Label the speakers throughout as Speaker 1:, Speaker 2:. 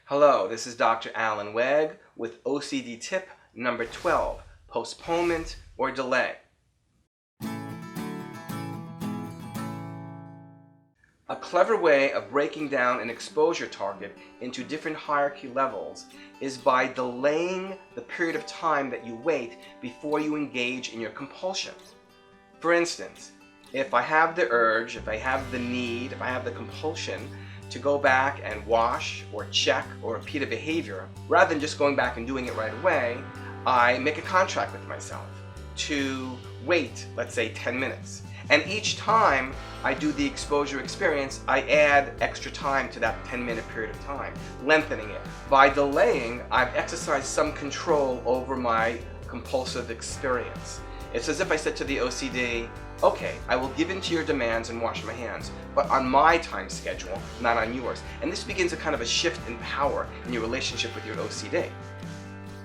Speaker 1: Hello, this is Dr. Alan Wegg with OCD Tip number 12, Postponement or Delay. A clever way of breaking down an exposure target into different hierarchy levels is by delaying the period of time that you wait before you engage in your compulsion. For instance, if I have the urge, if I have the need, if I have the compulsion to go back and wash or check or repeat a behavior, rather than just going back and doing it right away, I make a contract with myself to wait, let's say 10 minutes. And each time I do the exposure experience, I add extra time to that 10-minute period of time, lengthening it. By delaying, I've exercised some control over my compulsive experience. It's as if I said to the OCD, okay, I will give in to your demands and wash my hands, but on my time schedule, not on yours. And this begins a kind of a shift in power in your relationship with your OCD.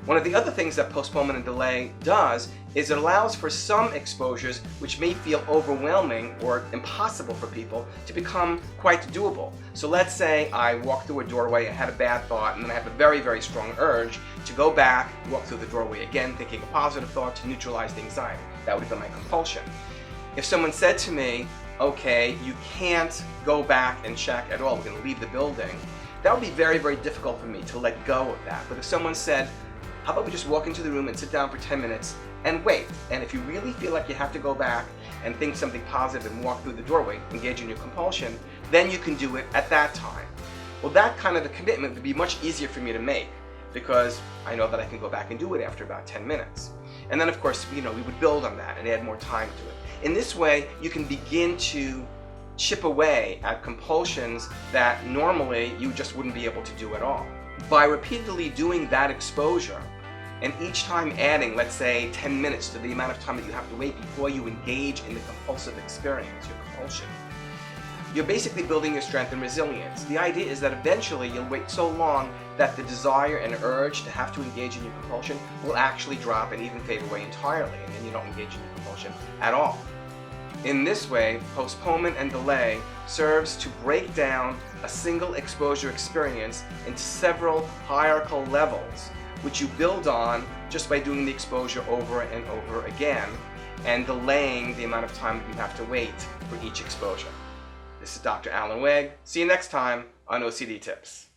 Speaker 1: One of the other things that postponement and delay does is it allows for some exposures which may feel overwhelming or impossible for people to become quite doable. So let's say I walk through a doorway, I had a bad thought, and then I have a very, very strong urge to go back, walk through the doorway again, thinking a positive thought to neutralize the anxiety. That would be my compulsion. If someone said to me, okay, you can't go back and check at all, we're going to leave the building, that would be very, very difficult for me to let go of that. But if someone said, how about we just walk into the room and sit down for 10 minutes and wait, and if you really feel like you have to go back and think something positive and walk through the doorway, engage in your compulsion, then you can do it at that time. Well, that kind of a commitment would be much easier for me to make because I know that I can go back and do it after about 10 minutes. And then of course, we would build on that and add more time to it. In this way, you can begin to chip away at compulsions that normally you just wouldn't be able to do at all. By repeatedly doing that exposure, and each time adding, let's say, 10 minutes to the amount of time that you have to wait before you engage in the compulsive experience, your compulsion, you're basically building your strength and resilience. The idea is that eventually you'll wait so long that the desire and urge to have to engage in your compulsion will actually drop and even fade away entirely, and then you don't engage in your compulsion at all. In this way, postponement and delay serves to break down a single exposure experience into several hierarchical levels, which you build on just by doing the exposure over and over again and delaying the amount of time that you have to wait for each exposure. This is Dr. Alan Wegg. See you next time on OCD Tips.